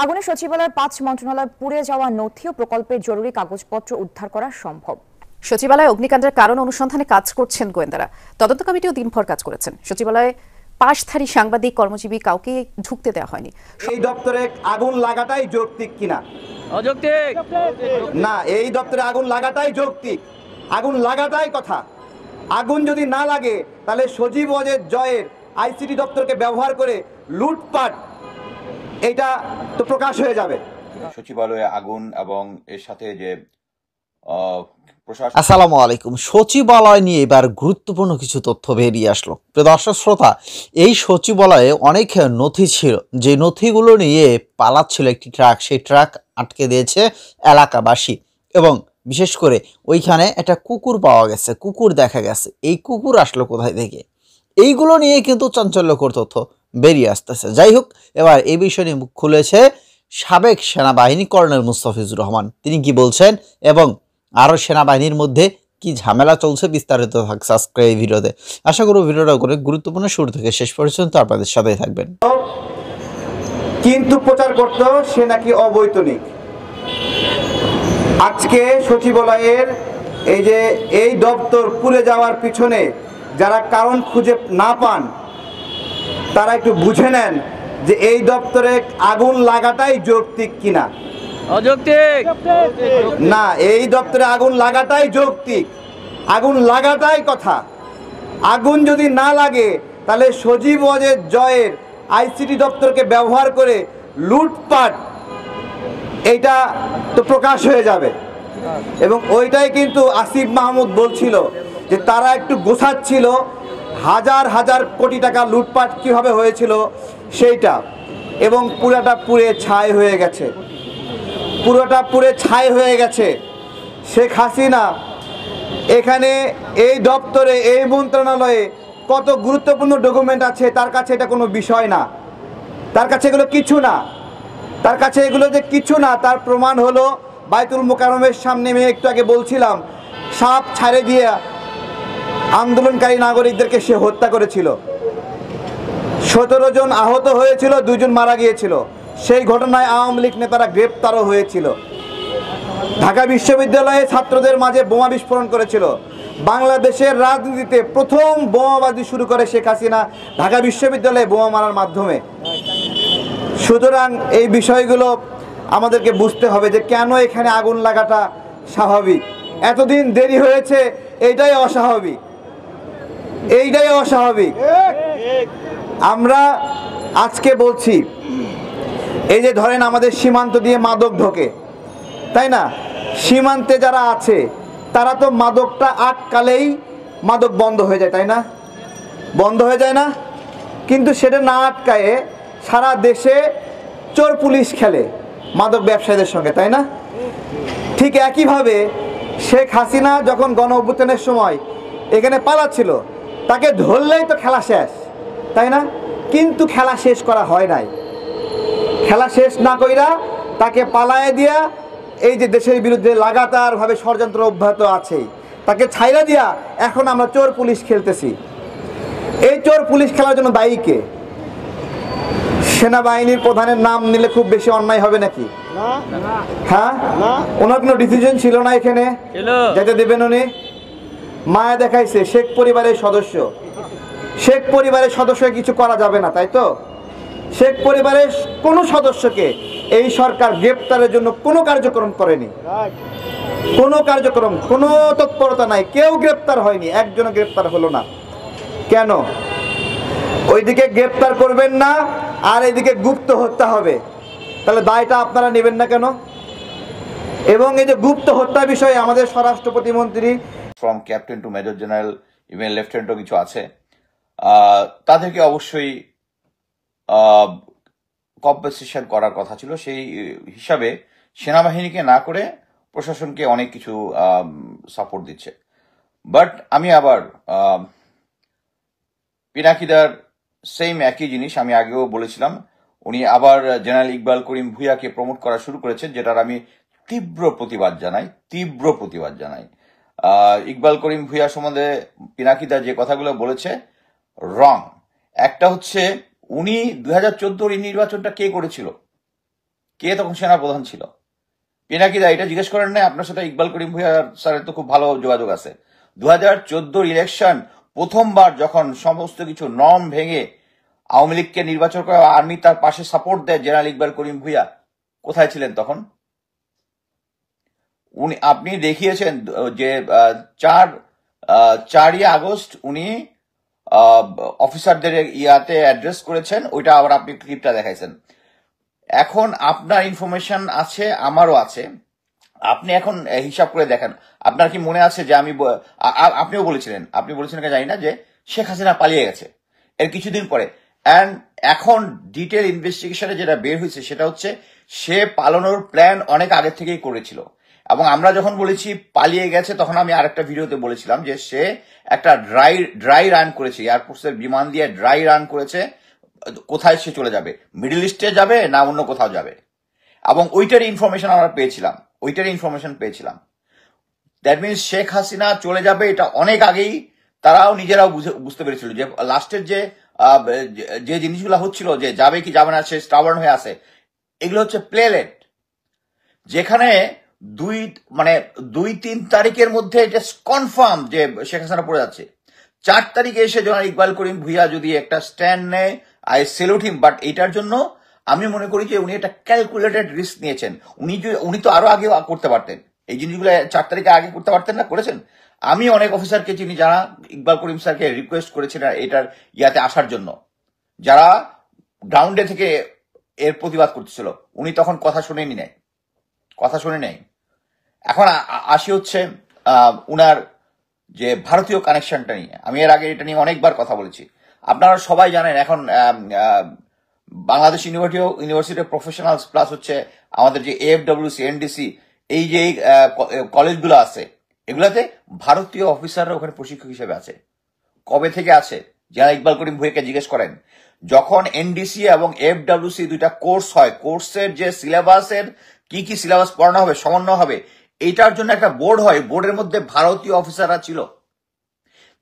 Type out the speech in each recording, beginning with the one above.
আগুনে সচিবালয়ের ৫ মন্ত্রণালয় পুড়ে যাওয়া নথি ও প্রকল্পের জরুরি কাগজপত্র উদ্ধার করা সম্ভব। সচিবালয়ে অগ্নিকাণ্ডের কারণ অনুসন্ধানে কাজ করছেন গোয়েন্দারা। তদন্ত কমিটিও দিনভর কাজ করেছেন। সচিবালয়ে পাশধারী সাংবাদিক কর্মজীবী কাউকে ঢুকতে দেওয়া হয়নি। এই দপ্তরে আগুন লাগাটাই যৌক্তিক কিনা? অযৌক্তিক না, এই দপ্তরে আগুন লাগাটাই যৌক্তিক, আগুন লাগাটাই কথা। আগুন যদি না লাগে তাহলে সজীব ওয়াজেদ জয়ের আইসিটি দপ্তরকে ব্যবহার করে লুটপাট এটা তো প্রকাশ হয়ে যাবে। সচিবালয়ে আগুন এবং এর সাথে যে আসসালামু আলাইকুম। সচিবালয় নিয়ে এবার গুরুত্বপূর্ণ কিছু তথ্য বেরিয়ে আসলো। প্রিয় দর্শক শ্রোতা, এই সচিবালয়ে অনেক নথি ছিল, যে নথিগুলো নিয়ে পালাচ্ছিল একটি ট্রাক। সেই ট্রাক আটকে দিয়েছে এলাকাবাসী এবং বিশেষ করে ওইখানে একটা কুকুর পাওয়া গেছে, কুকুর দেখা গেছে। এই কুকুর আসলো কোথায় থেকে? এইগুলো নিয়ে কিন্তু চাঞ্চল্যকর তথ্য বেরিয়ে আসতেছে। যাই হোক, এবার এই বিষয় নিয়ে মুখ খুলেছে সাবেক সেনাবাহিনী কর্নেল মুস্তাফিজুর রহমান। তিনি কি বলছেন এবং আরও সেনাবাহিনীর মধ্যে কি ঝামেলা চলছে, বিস্তারিত থাকছে আজকে এই ভিডিওতে। আশা করব ভিডিওটা করে গুরুত্বপূর্ণ, শুরু থেকে শেষ পর্যন্ত আপনাদের সাথেই থাকবেন। কিন্তু প্রচার করত সে নাকি অবৈতনিক। আজকে সচিবালয়ের এই দপ্তর পুড়ে যাওয়ার পিছনে যারা কারণ খুঁজে না পান তারা একটু বুঝে নেন যে এই দপ্তরে আগুন লাগাটাই যৌক্তিক কিনা। অযৌক্তিক না, এই দপ্তরে আগুন লাগাটাই যৌক্তিক, আগুন লাগাটাই কথা। আগুন যদি না লাগে তাহলে সজীব ওয়াজেদ জয়ের আইসিটি দপ্তরকে ব্যবহার করে লুটপাট এটা তো প্রকাশ হয়ে যাবে। এবং ওইটাই কিন্তু আসিফ মাহমুদ বলছিল যে তারা একটু গোছাচ্ছিল হাজার হাজার কোটি টাকা লুটপাট কিভাবে হয়েছিল সেইটা, এবং পুরাটা পুড়ে ছাই হয়ে গেছে, পুরোটা পুড়ে ছাই হয়ে গেছে। শেখ হাসিনা এখানে এই দপ্তরে, এই মন্ত্রণালয়ে কত গুরুত্বপূর্ণ ডকুমেন্ট আছে তার কাছে এটা কোনো বিষয় না, তার কাছে এগুলো কিছু না। তার কাছে এগুলো যে কিছু না তার প্রমাণ হলো বাইতুল মোকাররমের সামনে আমি একটু আগে বলছিলাম, সাপ ছাড়ে দিয়ে আন্দোলনকারী নাগরিকদেরকে সে হত্যা করেছিল। 17 জন আহত হয়েছিল, 2 জন মারা গিয়েছিল। সেই ঘটনায় আওয়ামী লীগ নেতারা গ্রেপ্তারও হয়েছিল। ঢাকা বিশ্ববিদ্যালয়ে ছাত্রদের মাঝে বোমা বিস্ফোরণ করেছিল। বাংলাদেশের রাজনীতিতে প্রথম বোমাবাজি শুরু করে শেখ হাসিনা ঢাকা বিশ্ববিদ্যালয়ে বোমা মারার মাধ্যমে। সুতরাং এই বিষয়গুলো আমাদেরকে বুঝতে হবে যে কেন এখানে আগুন লাগাটা স্বাভাবিক, এতদিন দেরি হয়েছে এইটাই অস্বাভাবিক, এইটাই অস্বাভাবিক। আমরা আজকে বলছি, এই যে ধরেন আমাদের সীমান্ত দিয়ে মাদক ঢোকে, তাই না? সীমান্তে যারা আছে তারা তো মাদকটা আটকালেই মাদক বন্ধ হয়ে যায়, তাই না? বন্ধ হয়ে যায় না? কিন্তু সেটা না আটকায়ে সারা দেশে চোর পুলিশ খেলে মাদক ব্যবসায়ীদের সঙ্গে, তাই না? ঠিক একইভাবে শেখ হাসিনা যখন গণ অভ্যুত্থানের সময় এখানে পালাচ্ছিল, তাকে ধরলেই তো খেলা শেষ, তাই না? কিন্তু খেলা শেষ করা হয় নাই। খেলা শেষ না কইরা তাকে পালায়ে দিয়া এই যে দেশের বিরুদ্ধে লাগাতারভাবে ষড়যন্ত্র অব্যাহত আছে, তাকে ছাইরা দিয়া এখন আমরা চোর পুলিশ খেলতেছি। এই চোর পুলিশ খেলার জন্য দায়ী কে? সেনাবাহিনীর প্রধানের নাম নিলে খুব বেশি অন্যায় হবে নাকি? হ্যাঁ, ওনার কোনো ডিসিশন ছিল না এখানে যেতে দেবেন উনি? মায়া দেখাইছে শেখ পরিবারের সদস্য, শেখ পরিবারের সদস্য কিছু করা যাবে না, তাই তো? শেখ পরিবারের কোনো সদস্যকে এই সরকার গ্রেপ্তারের জন্য কোনো কার্যক্রম করেনি, কোনো কার্যক্রম, কোনো তৎপরতা নাই, কেউ গ্রেপ্তার হয়নি, একজনও গ্রেপ্তার হলো না। কেন? ওইদিকে গ্রেপ্তার করবেন না আর এদিকে গুপ্ত হত্যা হবে, তাহলে দায়টা আপনারা নেবেন না কেন? এবং এই যে গুপ্ত হত্যা বিষয়ে আমাদের স্বরাষ্ট্র প্রতিমন্ত্রী from captain to major general even লেফটেন্যান্টও কিছু আছে, তাদেরকে অবশ্যই কম্পেনসেশন করার কথা ছিল। সেই হিসাবে সেনাবাহিনীকে না করে প্রশাসনকে অনেক কিছু সাপোর্ট দিচ্ছে। বাট আমি আবার পিনাকিদার সেম একই জিনিস আমি আগেও বলেছিলাম, উনি আবার জেনারেল ইকবাল করিম ভূঁইয়াকে প্রমোট করা শুরু করেছেন, যেটার আমি তীব্র প্রতিবাদ জানাই। ইকবাল করিম ভূঁইয়া সম্বন্ধে পিনাকিদা যে কথাগুলো বলেছে রং। একটা হচ্ছে উনি 2014 নির্বাচনটা কে করেছিল? কে তখন সেনাপ্রধান ছিল? পিনাকি দা, এটা জিজ্ঞেস করেন না? আপনার সাথে ইকবাল করিম ভূঁইয়া স্যারের তো খুব ভালো যোগাযোগ আছে। 2014 ইলেকশন প্রথমবার যখন সমস্ত কিছু নর্ম ভেঙে আওয়ামী লীগকে নির্বাচন করে আর্মি তার পাশে সাপোর্ট দেয় জেনারেল ইকবাল করিম ভূঁইয়া, কোথায় ছিলেন তখন? আপনি দেখিয়েছেন যে 4ই আগস্ট উনি অফিসারদের ইয়াতে অ্যাড্রেস করেছেন, ওইটা আবার আপনি ক্লিপটা দেখাইছেন। এখন আপনার ইনফরমেশন আছে, আমারও আছে, আপনি এখন হিসাব করে দেখেন। আপনার কি মনে আছে যে আপনিও বলেছিলেন, আপনি বলেছিলেন জানি না, যে শেখ হাসিনা পালিয়ে গেছে এর কিছুদিন পরে। অ্যান্ড এখন ডিটেল ইনভেস্টিগেশনে যেটা বের হয়েছে সেটা হচ্ছে সে পালানোর প্ল্যান অনেক আগে থেকেই করেছিল। এবং আমরা যখন বলেছি পালিয়ে গেছে, তখন আমি আরেকটা ভিডিওতে বলেছিলাম যে সে একটা ড্রাই রান করেছে, এয়ারফোর্সের বিমান দিয়ে ড্রাই রান করেছে। কোথায় সে চলে যাবে, মিডল ইস্টে যাবে না অন্য কোথাও যাবে, এবং ওইটারই ইনফরমেশন আমরা পেয়েছিলাম। দ্যাট মিনস শেখ হাসিনা চলে যাবে, এটা অনেক আগেই তারাও নিজেরাও বুঝতে পেরেছিল। যে লাস্টের যে জিনিসগুলো হচ্ছিল, যে যাবে কি যাবে না, সে স্টাবার্ন হয়ে আছে, এগুলো হচ্ছে প্লেলেট, যেখানে 2-3 তারিখের মধ্যে এটা কনফার্ম যে শেখ হাসিনা পড়ে যাচ্ছে। 4 তারিখে এসে জনাব ইকবাল করিম ভূঁইয়া যদি একটা স্ট্যান্ড নেয়, আই সেলুট হিম। বাট এটার জন্য আমি মনে করি যে উনি একটা ক্যালকুলেটেড রিস্ক নিয়েছেন। উনি তো আরো আগে করতে পারতেন এই জিনিসগুলো, 4 তারিখে আগে করতে পারতেন না, করেছেন। আমি অনেক অফিসারকে চিনি যারা ইকবাল করিম স্যারকে রিকোয়েস্ট করেছিলেন এটার ইয়াতে আসার জন্য, যারা গ্রাউন্ডে থেকে এর প্রতিবাদ করতেছিল। উনি তখন কথা শুনে নেই। এখন আসি হচ্ছে উনার যে ভারতীয় কানেকশনটা নিয়ে। আমি এর আগে এটা নিয়ে অনেকবার কথা বলেছি। আপনারা সবাই জানেন এখন বাংলাদেশ ইউনিভার্সিটি প্রফেশনালস প্লাস হচ্ছে আমাদের যে AFWC, NDC, এই যে কলেজগুলো আছে, এগুলাতে ভারতীয় অফিসাররা ওখানে প্রশিক্ষক হিসেবে আছে। কবে থেকে আছে? যারা ইকবাল করিম ভূঁইয়াকে জিজ্ঞেস করেন। যখন NDC এবং AFWC দুইটা কোর্স হয়, কোর্সের যে সিলেবাসের কি সিলেবাস পড়ানো হবে, সমন্বয় হবে, এইটার জন্য একটা বোর্ড হয়। বোর্ডের মধ্যে ভারতীয় অফিসাররা ছিল।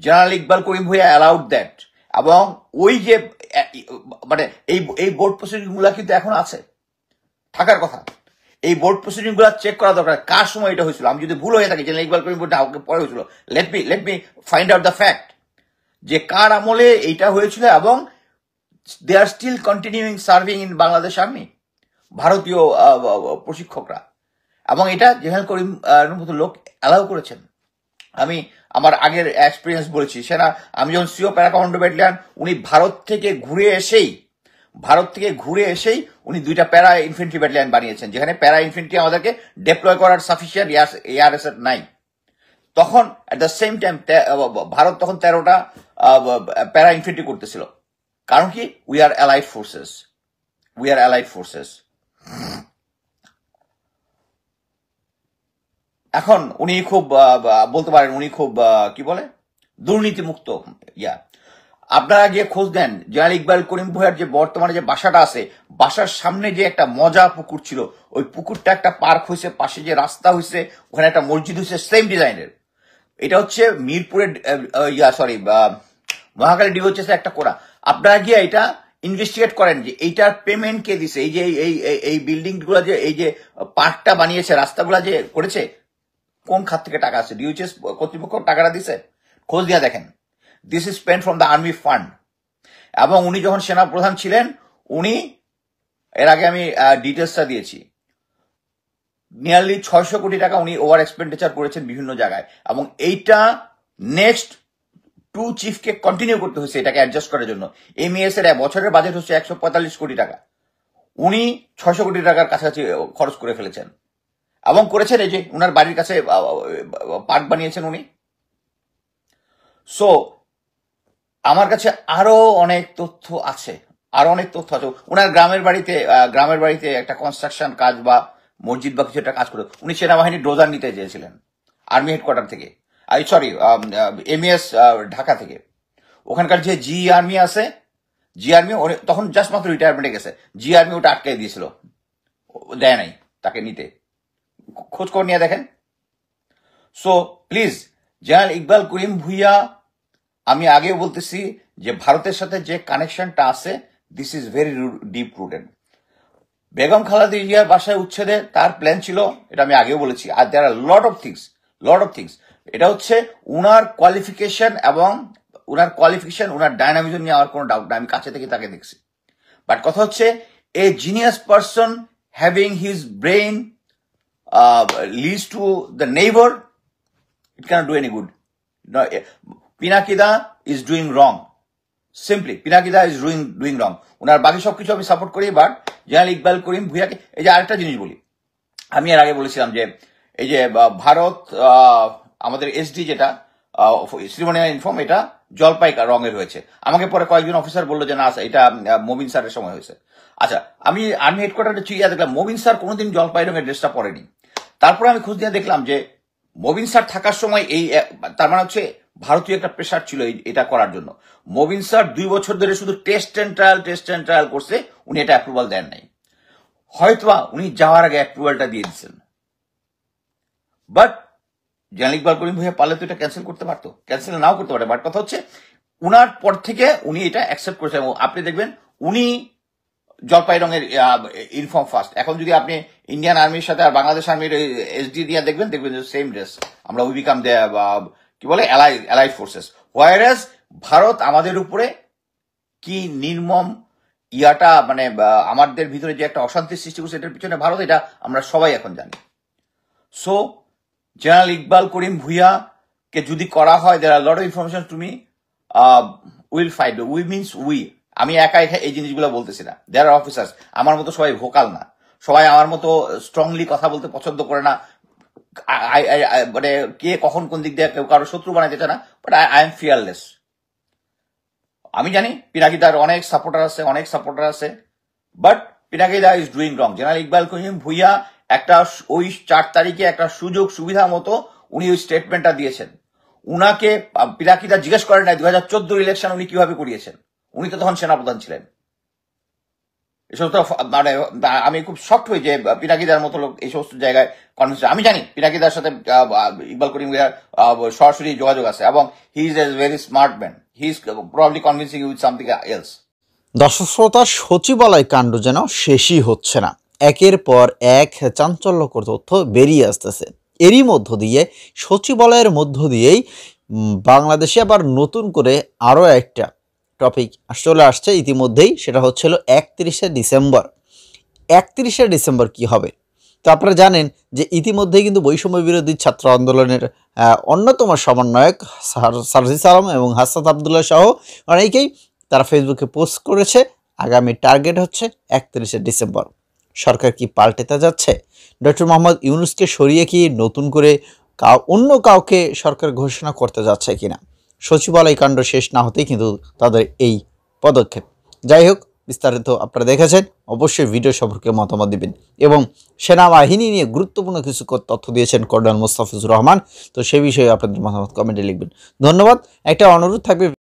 General Iqbal Karim Bhuiyan allowed that. এবং ওই যে এই বোর্ড প্রসিডিং গুলা কিন্তু এখন আছে, থাকার কথা। এই বোর্ড প্রসিডিং গুলা চেক করা দরকার, কার সময় এটা হয়েছিল। আমি যদি ভুল হয়ে থাকি, জেনারেল ইকবাল করিম ভূঁইয়া পরে হয়েছিল, let me find out the fact, যে কার আমলে এইটা হয়েছিল। এবং they are still continuing serving in Bangladesh army, ভারতীয় প্রশিক্ষকরা। এবং এটা জেনারেল করিম মতো লোক অ্যালাউ করেছেন। আমি আমার আগের এক্সপিরিয়েন্স বলেছি, সেনা আমি যখন সিও প্যারা কমান্ডো ব্যাটালিয়ন, উনি ভারত থেকে ঘুরে এসেই উনি 2টা প্যারা ইনফেন্ট্রি ব্যাটালিয়ন বানিয়েছেন, যেখানে প্যারা ইনফেন্ট্রি আমাদেরকে ডেপ্লয় করার সাফিসিয়েন্ট এয়ারএস নাই। তখন at the same time Bharat তখন 13টা প্যারা ইনফেন্ট্রি করতেছিল। কারণ কি? We are allied forces. এখন উনি খুব বলতে পারেন উনি খুব কি বলে দুর্নীতিমুক্ত। আপনারা গিয়ে খোঁজ দেন, জেনারেল ইকবাল করিম ভূঁইয়ার যে বর্তমানে যে বাসাটা আছে, বাসার সামনে যে একটা মজা পুকুর ছিল, ওই পুকুরটা একটা পার্ক হয়েছে, পাশে যে রাস্তা হয়েছে, ওখানে একটা মসজিদ হয়েছে সেম ডিজাইনের। এটা হচ্ছে মিরপুরের মহাখালী ডিওএইচএস একটা কোরা। আপনারা গিয়ে এটা ইনভেস্টিগেট করেন যে এইটার পেমেন্ট কে দিছে। এই যে এই বিল্ডিং গুলা, যে এই যে পার্কটা বানিয়েছে, রাস্তাগুলা যে করেছে, কোন খাত থেকে টাকা আছে? ডিওএইচএস কর্তৃপক্ষ টাকাটা দিছে? খোঁজ দিয়া দেখেন। This is spent from the army fund. এবং উনি যখন সেনা প্রধান ছিলেন, উনি এর আগে আমি ডিটেলসটা দিয়েছি, নিয়ারলি 600 কোটি টাকা উনি ওভার এক্সপেন্ডিচার করেছেন বিভিন্ন জায়গায়। এবং এইটা নেক্সট 2 চিফকে কন্টিনিউ করতে হয়েছে এটাকে অ্যাডজাস্ট করার জন্য। MES এর বছরের বাজেট হচ্ছে 145 কোটি টাকা, উনি 600 কোটি টাকার কাছাকাছি খরচ করে ফেলেছেন। এবং করেছেন এই যে উনার বাড়ির কাছে পার্ক বানিয়েছেন উনি। সো আমার কাছে আরো অনেক তথ্য আছে। উনার গ্রামের বাড়িতে একটা কনস্ট্রাকশন কাজ বা মসজিদ বা কিছু একটা কাজ করে উনি সেনাবাহিনীর ডোজার নিতে চেয়েছিলেন আর্মি হেডকোয়ার্টার থেকে, MES ঢাকা থেকে। ওখানকার যে জি আর্মি আছে, তখন জাস্ট মাত্র রিটায়ারমেন্টে গেছে, জি আর্মি ওটা আটকে দিয়েছিল, দেয় নাই তাকে নিতে। খোঁজ করে নিয়ে দেখেন। সো প্লিজ, জেনারেল ইকবাল করিম ভূঁইয়া, আমি আগেও বলতেছি যে ভারতের সাথে যে কানেকশনটা আছে, this is very deep rooted. Begum Khaleda জিয়ার বাসায় উচ্ছেদে তার প্ল্যান ছিল, এটা আমি আগেও বলেছি। আর দেয়ার আর লট অফ থিংস। এটা হচ্ছে উনার কোয়ালিফিকেশন এবং উনার ডায়নামিজম নিয়ে আমার কোনো ডাউট না, আমি কাছে থেকে তাকে দেখছি। বাট কথা হচ্ছে a genius person having his brain leads to the neighbor, it cannot do any good. No, Pinakida is doing wrong. Simply, Pinakida is doing wrong. ওনার বাকি সবকিছু আমি সাপোর্ট করি, বাট জেনারেল ইকবাল করিম ভুঁইয়াকে, এই যে আরেকটা জিনিস বলি, আমি এর আগে বলেছিলাম যে এই যে ভারত আমাদের এসডি যেটা শ্রীমনিয়া ইনফর্ম, এটা জলপাই রঙের হয়েছে। আমাকে পরে কয়েকজন অফিসার বললো যে না এটা মবিন স্যারের সময় হয়েছে। আচ্ছা, আমি আর্মি হেডকোয়ার্টারে চিড়িয়া দেখলাম মবিন স্যার কোনোদিন জলপাই রঙের ড্রেসটা পরেনি। তারপরে আমি খোঁজ নিয়ে দেখলাম যে মবিন স্যার থাকার সময় এই, তার মানে হচ্ছে ভারতীয় একটা প্রেশার ছিল এটা করার জন্য। মবিন স্যার 2 বছর ধরে শুধু টেস্ট এন্ড ট্রায়াল করছে, উনি এটা অ্যাপ্রুভাল দেন নাই। হয়তোবা উনি যাওয়ার আগে অ্যাপ্রুভালটা দিয়ে দিচ্ছেন, বাট জেনারেল ইকবাল করিম ভুঁইয়া পারলে তো এটা ক্যান্সেল করতে পারতো, ক্যান্সেল নাও করতে পারে। বাট কথা হচ্ছে উনার পর থেকে উনি এটা অ্যাকসেপ্ট করেছেন, এবং আপনি দেখবেন উনি জলপাই রঙের ইনফর্ম ফার্স্ট। এখন যদি আপনি ইন্ডিয়ান আর্মির সাথে আর বাংলাদেশ আর্মির এসডি দিয়ে দেখবেন সেম ড্রেস, আমরা উই বিকাম কি বলে অ্যালাইড ফোর্সেস। হোয়ারাস ভারত আমাদের উপরে কি নির্মম ইয়াটা, মানে আমাদের ভিতরে যে একটা অশান্তির সৃষ্টি করছে, এটার পিছনে ভারত, এটা আমরা সবাই এখন জানি। সো জেনারেল ইকবাল করিম ভুঁইয়া কে যদি করা হয়, there are lot of information to me, will fight, we means we, আমি একা এই জিনিসগুলো বলতেছি না। দেয়ার আর অফিসার্স, আমার মতো সবাই ভোকাল না, সবাই আমার মতো স্ট্রংলি কথা বলতে পছন্দ করে না, মানে কে কখন কোন দিক দিয়ে কেউ কারো শত্রু বানাইতে চায় না, বাট আই এম ফিয়ারলেস। আমি জানি পিনাকিদার অনেক সাপোর্টার আছে, বাট পিনাকিদা is doing wrong. General Iqbal Karim Bhuiyan একটা ওই 4 তারিখে একটা সুযোগ সুবিধা মতো উনি ওই স্টেটমেন্টটা দিয়েছেন। উনাকে পিনাকিদা জিজ্ঞেস করেন নাই 2014 ইলেকশন উনি কিভাবে করিয়েছেন, উনি তো তখন সেনাপ্রধান ছিলেন। এসব তো মানে আমি খুব শক্ট হই যে পিনাকিদার মতো লোক এই সমস্ত জায়গায় কনভিন্স। আমি জানি পিনাকিদার সাথে ইকবাল করিম ভুঁইয়ার সরাসরি যোগাযোগ আছে, এবং he is a very smart man, he is probably convincing with something else. দর্শক শ্রোতা, সচিবালয় কাণ্ড যেন শেষই হচ্ছে না, একের পর এক চাঞ্চল্যকর তথ্য বেরিয়ে আসতেছে। এরই মধ্য দিয়ে সচিবালয়ের মধ্য দিয়েই বাংলাদেশে আবার নতুন করে আরও একটা টপিক চলে আসছে ইতিমধ্যেই, সেটা হচ্ছিল 31শে ডিসেম্বর। 31শে ডিসেম্বর কি হবে? তো আপনারা জানেন যে ইতিমধ্যেই কিন্তু বৈষম্য বিরোধী ছাত্র আন্দোলনের অন্যতম সমন্বয়ক সারজিস আলম এবং হাসনাত আবদুল্লাহ সহ অনেকেই তারা ফেসবুকে পোস্ট করেছে আগামী টার্গেট হচ্ছে 31শে ডিসেম্বর। সরকার কি পাল্টেতে যাচ্ছে? ডক্টর মোহাম্মদ ইউনূসকে সরিয়ে কি নতুন করে অন্য কাউকে সরকার ঘোষণা করতে যাচ্ছে কিনা? সচিবালয় কাণ্ড শেষ না হতেই কিন্তু তাদের এই পদক্ষেপ। যাই হোক, বিস্তারিত আপনারা দেখেছেন, অবশ্যই ভিডিও সম্পর্কে মতামত দিবেন, এবং সেনাবাহিনী নিয়ে গুরুত্বপূর্ণ কিছু তথ্য দিয়েছেন কর্নেল মোস্তাফিজুর রহমান। তো সে বিষয়ে আপনাদের মতামত কমেন্টে লিখবেন। ধন্যবাদ। একটা অনুরোধ থাকবে,